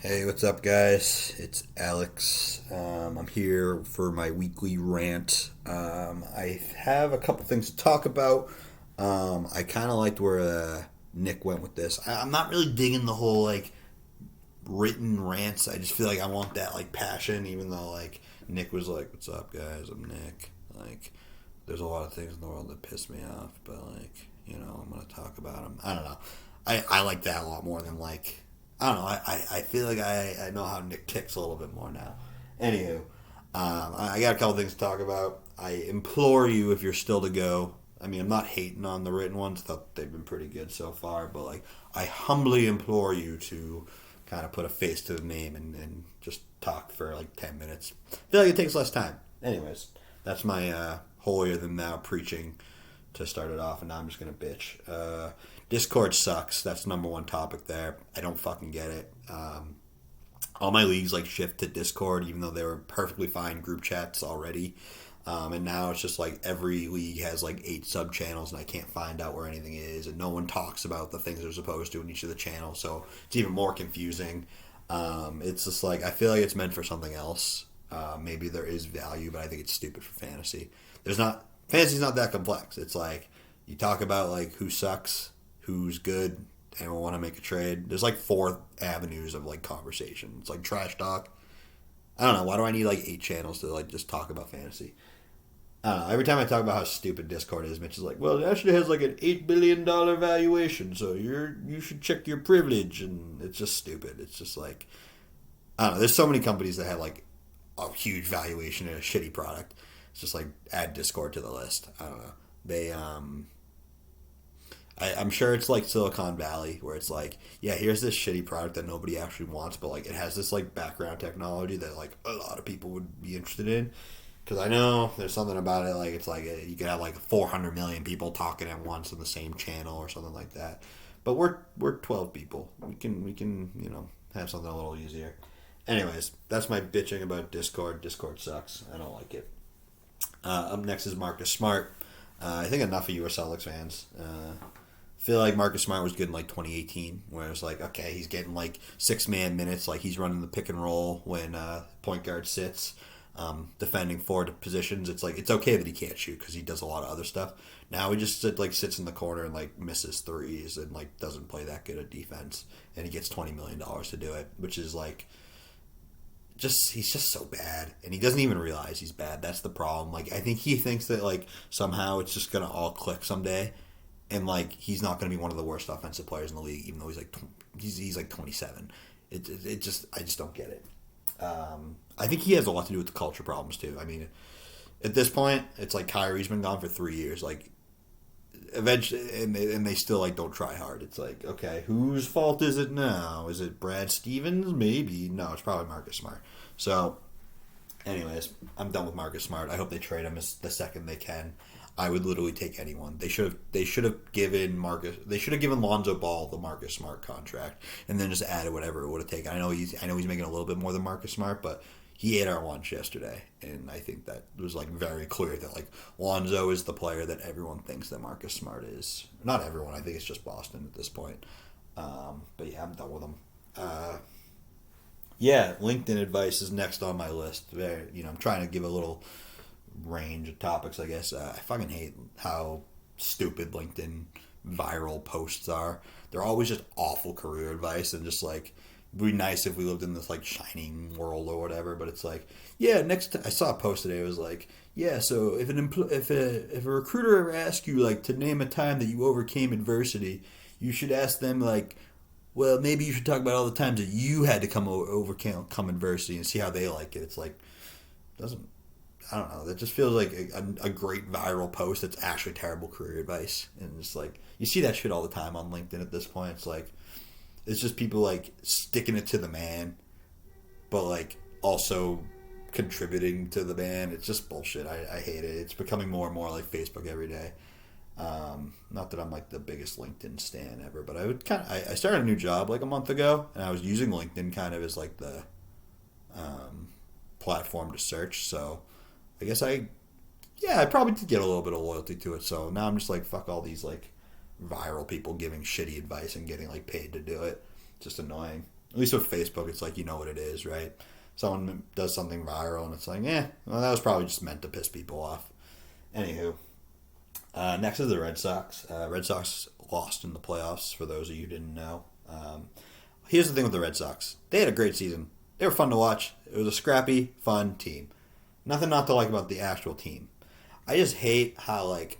Hey, what's up, guys? It's Alex. I'm here for my weekly rant. I have a couple things to talk about. I kind of liked where Nick went with this. I'm not really digging the whole written rants. I just feel like I want that passion, even though Nick was like, "What's up, guys? I'm Nick." There's a lot of things in the world that piss me off, but I'm gonna talk about them. I don't know. I like that a lot more than I don't know. I feel like I know how Nick ticks a little bit more now. Anywho, I got a couple things to talk about. I implore you, if you're still to go. I mean, I'm not hating on the written ones. Thought they've been pretty good so far, but I humbly implore you to kind of put a face to the name and just talk for 10 minutes. I feel like it takes less time. Anyways, that's my holier than thou preaching to start it off, and now I'm just gonna bitch. Discord sucks. That's number one topic there. I don't fucking get it. All my leagues shift to Discord, even though they were perfectly fine group chats already. And now it's just every league has 8 sub channels, and I can't find out where anything is, and no one talks about the things they're supposed to in each of the channels, so it's even more confusing. It's just I feel like it's meant for something else. Maybe there is value, but I think it's stupid for fantasy. Fantasy's not that complex. It's you talk about who sucks, who's good, and we want to make a trade. There's 4 avenues of conversation. It's trash talk. I don't know. Why do I need 8 channels to just talk about fantasy? I don't know. Every time I talk about how stupid Discord is, Mitch is like, "Well, it actually has an $8 billion valuation, so you should check your privilege," and it's just stupid. It's just I don't know. There's so many companies that have a huge valuation and a shitty product. It's just add Discord to the list. I don't know. I'm sure it's Silicon Valley, where it's yeah, here's this shitty product that nobody actually wants, but it has this background technology that a lot of people would be interested in. Because I know there's something about it, you could have 400 million people talking at once on the same channel or something like that. But we're 12 people. We can have something a little easier. Anyways, that's my bitching about Discord. Discord sucks. I don't like it. Up next is Marcus Smart. I think enough of you are Celtics fans. Feel like Marcus Smart was good in 2018, where it's okay, he's getting 6-man minutes, he's running the pick and roll when point guard sits, defending forward positions. It's okay that he can't shoot because he does a lot of other stuff. Now he just sits in the corner and misses threes and doesn't play that good at defense, and he gets $20 million to do it, which is he's just so bad, and he doesn't even realize he's bad. That's the problem. I think he thinks that somehow it's just gonna all click someday, and he's not going to be one of the worst offensive players in the league, even though he's 27. I just don't get it. I think he has a lot to do with the culture problems too. I mean, at this point, it's Kyrie's been gone for 3 years. Eventually, and they still don't try hard. It's okay, whose fault is it now? Is it Brad Stevens? Maybe. No, it's probably Marcus Smart. So, anyways, I'm done with Marcus Smart. I hope they trade him the second they can. I would literally take anyone. They should have given Lonzo Ball the Marcus Smart contract, and then just added whatever it would have taken. I know he's making a little bit more than Marcus Smart, but he ate our lunch yesterday, and I think that was very clear that Lonzo is the player that everyone thinks that Marcus Smart is. Not everyone. I think it's just Boston at this point. But yeah, I'm done with him. Yeah, LinkedIn advice is next on my list. I'm trying to give a little range of topics, I guess. I fucking hate how stupid LinkedIn viral posts are. They're always just awful career advice, and just it'd be nice if we lived in this shining world or whatever. But it's yeah. I saw a post today. It was yeah. So if if a recruiter ever asks you to name a time that you overcame adversity, you should ask them well, maybe you should talk about all the times that you had to overcome adversity and see how they like it. It's doesn't. I don't know. That just feels like a great viral post that's actually terrible career advice. And it's you see that shit all the time on LinkedIn at this point. It's just people sticking it to the man, but also contributing to the man. It's just bullshit. I hate it. It's becoming more and more like Facebook every day. Not that I'm the biggest LinkedIn stan ever, but I started a new job a month ago, and I was using LinkedIn kind of as the platform to search. So I guess I probably did get a little bit of loyalty to it. So now I'm just fuck all these viral people giving shitty advice and getting paid to do it. Just annoying. At least with Facebook, it's like you know what it is, right? Someone does something viral, and it's like, well, that was probably just meant to piss people off. Anywho, next is the Red Sox. Red Sox lost in the playoffs, for those of you who didn't know. Here's the thing with the Red Sox. They had a great season. They were fun to watch. It was a scrappy, fun team. Nothing not to like about the actual team. I just hate how, like,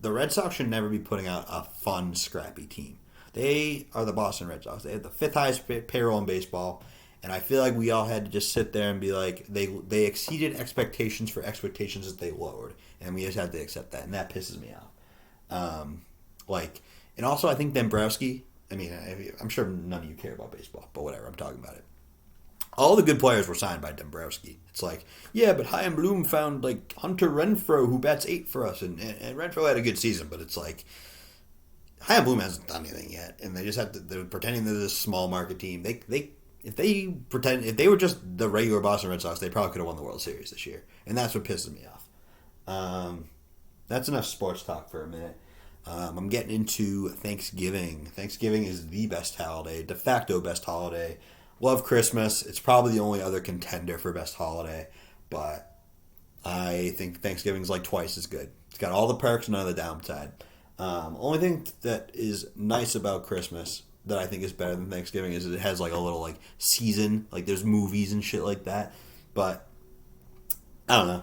the Red Sox should never be putting out a fun, scrappy team. They are the Boston Red Sox. They have the fifth highest payroll in baseball, and I feel like we all had to just sit there and be like, they exceeded expectations for expectations that they lowered, and we just had to accept that, and that pisses me off. And also I think Dombrowski. I mean, I'm sure none of you care about baseball, but whatever. I'm talking about it. All the good players were signed by Dombrowski. It's like, yeah, but Chaim Bloom found like Hunter Renfroe who bats 8 for us, and Renfroe had a good season, but it's like Chaim Bloom hasn't done anything yet, and they just have to. They're pretending they're this small market team. If they were just the regular Boston Red Sox, they probably could have won the World Series this year, and that's what pisses me off. That's enough sports talk for a minute. I'm getting into Thanksgiving. Thanksgiving is the best holiday, de facto best holiday. Love Christmas. It's probably the only other contender for best holiday, but I think Thanksgiving's like twice as good. It's got all the perks, none of the downside. Only thing that is nice about Christmas that I think is better than Thanksgiving is it has like a little like season, like there's movies and shit like that. But I don't know.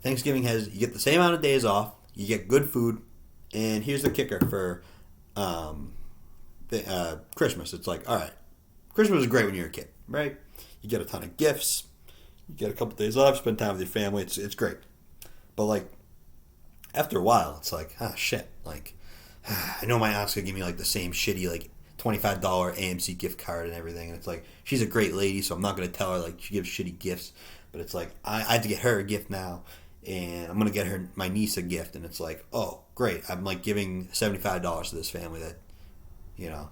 Thanksgiving you get the same amount of days off, you get good food, and here's the kicker for Christmas. It's like, all right, Christmas is great when you're a kid, right? You get a ton of gifts, you get a couple days off, spend time with your family. It's great. But like after a while, it's like, shit. Like I know my aunt's gonna give me like the same shitty like $25 AMC gift card and everything, and it's like she's a great lady, so I'm not gonna tell her like she gives shitty gifts. But it's like I have to get her a gift now, and I'm gonna get my niece a gift, and it's like, oh great, I'm like giving $75 to this family that, you know,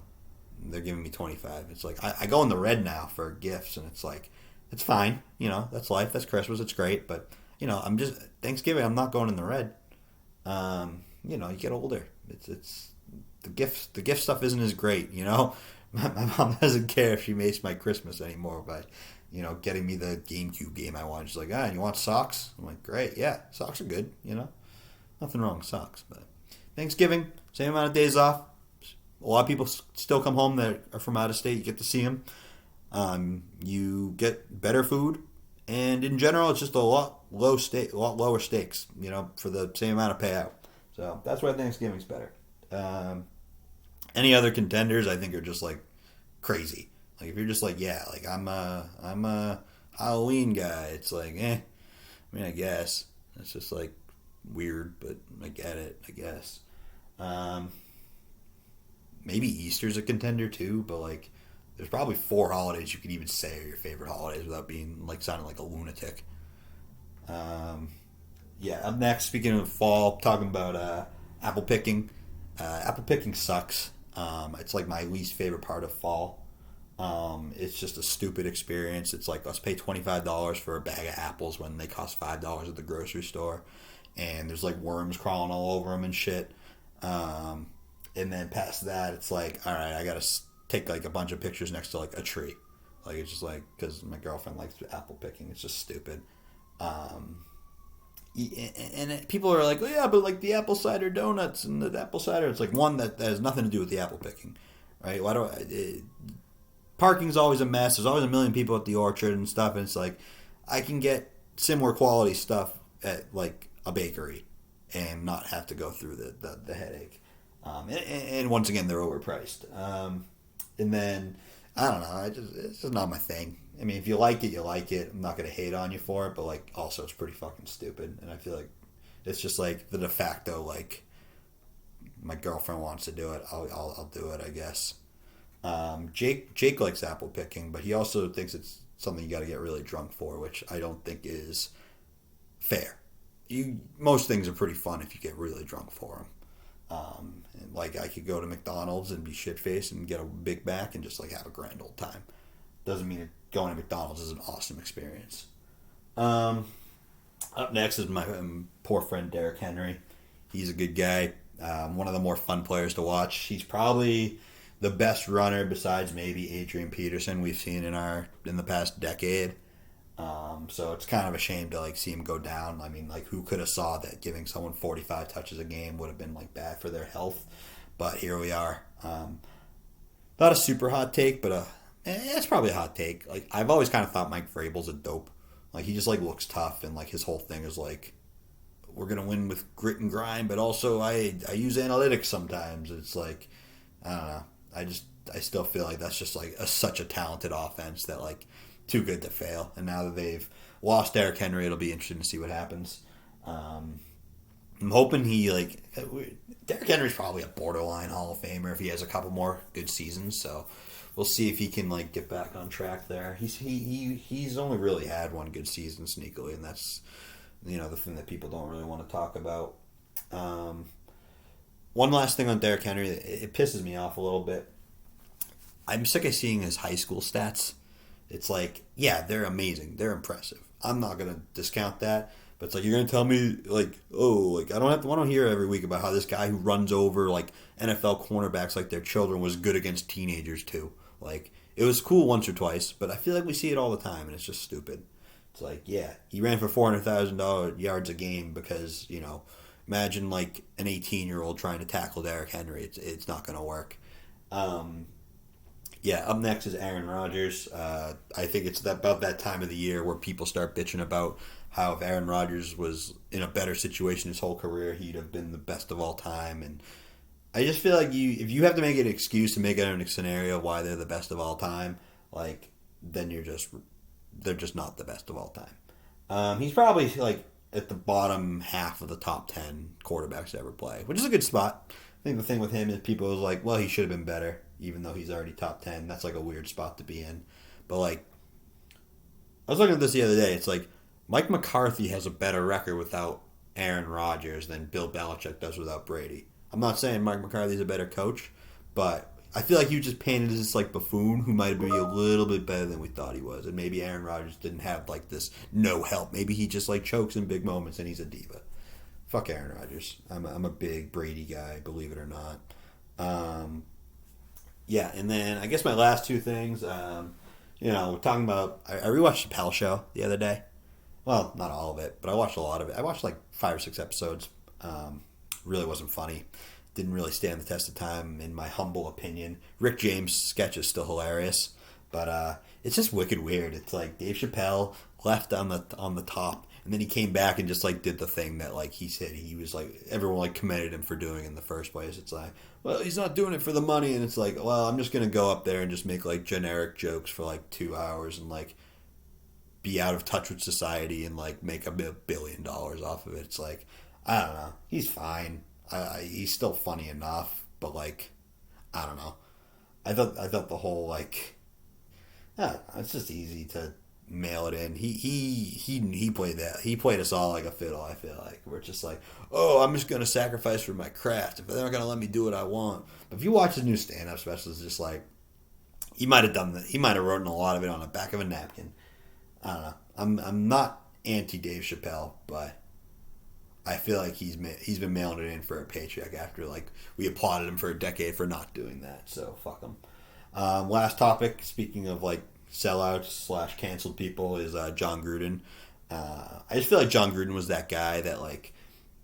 they're giving me 25. It's like I go in the red now for gifts, and it's like it's fine, you know, that's life, that's Christmas, it's great, but you know, I'm just Thanksgiving, I'm not going in the red. You know, you get older. It's the gift stuff isn't as great, you know. My mom doesn't care if she makes my Christmas anymore by, you know, getting me the GameCube game I want. She's like, and you want socks? I'm like, great, yeah, socks are good, you know. Nothing wrong with socks, but Thanksgiving, same amount of days off. A lot of people still come home that are from out of state. You get to see them. You get better food, and in general, it's just a lot lower stakes. You know, for the same amount of payout. So that's why Thanksgiving's better. Any other contenders, I think, are just like crazy. Like if you're just like, yeah, like I'm a Halloween guy. It's like, I mean, I guess it's just like weird, but I get it. I guess. Maybe Easter's a contender too, but like there's probably 4 holidays you could even say are your favorite holidays without being like sounding like a lunatic. Yeah, up next, speaking of fall, talking about apple picking. Apple picking sucks. It's like my least favorite part of fall. It's just a stupid experience. It's like, let's pay $25 for a bag of apples when they cost $5 at the grocery store, and there's like worms crawling all over them and shit. And then past that, it's like, all right, I gotta take like a bunch of pictures next to like a tree. Like it's just like, because my girlfriend likes apple picking. It's just stupid. And people are like, oh, yeah, but like the apple cider donuts and the apple cider, it's like one that has nothing to do with the apple picking, right? Why do parking's always a mess. There's always a million people at the orchard and stuff, and it's like I can get similar quality stuff at like a bakery and not have to go through the headache. And once again, they're overpriced. And then I don't know, it's just not my thing. I mean, if you like it, you like it. I'm not gonna hate on you for it, but like, also, it's pretty fucking stupid. And I feel like it's just like the de facto, like, my girlfriend wants to do it, I'll do it, I guess. Jake likes apple picking, but he also thinks it's something you got to get really drunk for, which I don't think is fair. Most things are pretty fun if you get really drunk for them. And like I could go to McDonald's and be shit faced and get a Big Mac and just like have a grand old time. Doesn't mean going to McDonald's is an awesome experience. Up next is my poor friend Derrick Henry. He's a good guy. One of the more fun players to watch. He's probably the best runner besides maybe Adrian Peterson we've seen in the past decade. So it's kind of a shame to like see him go down. I mean, like who could have saw that giving someone 45 touches a game would have been like bad for their health? But here we are. Not a super hot take, but it's probably a hot take. Like I've always kind of thought Mike Vrabel's a dope. Like he just like looks tough, and like his whole thing is like we're gonna win with grit and grind, but also I use analytics sometimes. It's like I don't know. I still feel like that's just like such a talented offense that like too good to fail. And now that they've lost Derrick Henry, it'll be interesting to see what happens. I'm hoping he like Derrick Henry's probably a borderline Hall of Famer if he has a couple more good seasons. So we'll see if he can like get back on track there. He's only really had one good season sneakily, and that's the thing that people don't really want to talk about. One last thing on Derrick Henry, it pisses me off a little bit. I'm sick of seeing his high school stats. It's like, yeah, they're amazing. They're impressive. I'm not going to discount that. But it's like, you're going to tell me, like, oh, like, I don't hear every week about how this guy who runs over, like, NFL cornerbacks like their children was good against teenagers, too. Like, it was cool once or twice, but I feel like we see it all the time, and it's just stupid. It's like, yeah, he ran for $400,000 yards a game because, imagine, like, an 18-year-old trying to tackle Derrick Henry. It's not going to work. Yeah, up next is Aaron Rodgers. I think it's about that time of the year where people start bitching about how if Aaron Rodgers was in a better situation his whole career, he'd have been the best of all time. And I just feel like if you have to make an excuse to make it a scenario why they're the best of all time, like then they're just not the best of all time. He's probably like at the bottom half of the top 10 quarterbacks to ever play, which is a good spot. I think the thing with him is people was like, well, he should have been better, even though he's already top 10. That's like a weird spot to be in. But like, I was looking at this the other day. It's like Mike McCarthy has a better record without Aaron Rodgers than Bill Belichick does without Brady. I'm not saying Mike McCarthy's a better coach, but I feel like he was just painted as this like buffoon who might be a little bit better than we thought he was. And maybe Aaron Rodgers didn't have like this no help. Maybe he just like chokes in big moments and he's a diva. Fuck Aaron Rodgers. I'm a big Brady guy, believe it or not. Yeah, and then I guess my last two things, we're talking about, I rewatched the Chappelle Show the other day. Well, not all of it, but I watched a lot of it. I watched like 5 or 6 episodes. Really wasn't funny. Didn't really stand the test of time, in my humble opinion. Rick James' sketch is still hilarious, but it's just wicked weird. It's like Dave Chappelle left on the top, and then he came back and just like did the thing that like he said he was like everyone like commended him for doing in the first place. It's like, well, he's not doing it for the money, and it's like, well, I'm just gonna go up there and just make like generic jokes for like 2 hours and like be out of touch with society and like make $1 billion off of it. It's like, I don't know. He's fine. He's still funny enough, but like, I don't know. I thought the whole like, it's just easy to mail it in. He played that. He played us all like a fiddle. I feel like we're just like, oh, I'm just gonna sacrifice for my craft. If they're not gonna let me do what I want. But if you watch his new stand-up special, it's just like he might have done that. He might have written a lot of it on the back of a napkin. I don't know. I'm not anti Dave Chappelle, but I feel like he's been mailing it in for a paycheck after like we applauded him for a decade for not doing that. So fuck him. Last topic. Speaking of like sellouts / canceled people is John Gruden. I just feel like John Gruden was that guy that like,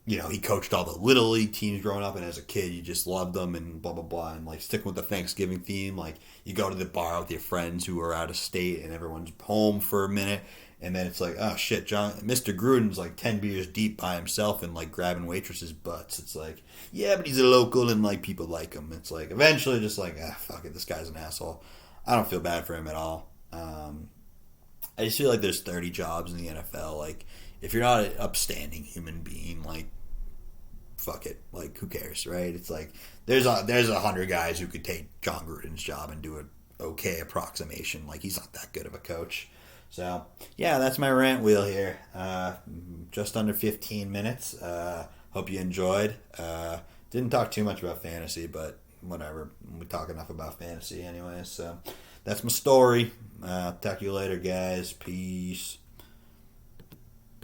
he coached all the little league teams growing up, and as a kid you just loved them and blah blah blah. And like sticking with the Thanksgiving theme, like you go to the bar with your friends who are out of state and everyone's home for a minute, and then it's like, oh shit, Mr. Gruden's like 10 beers deep by himself and like grabbing waitresses' butts. It's like, yeah, but he's a local and like people like him. It's like eventually just like, fuck it, this guy's an asshole. I don't feel bad for him at all. I just feel like there's 30 jobs in the NFL. Like, if you're not an upstanding human being, like, fuck it. Like, who cares, right? It's like there's 100 guys who could take John Gruden's job and do an okay approximation. Like, he's not that good of a coach. So, yeah, that's my rant wheel here. Just under 15 minutes. Hope you enjoyed. Didn't talk too much about fantasy, but whatever. We talk enough about fantasy anyway, so that's my story. Talk to you later, guys. Peace.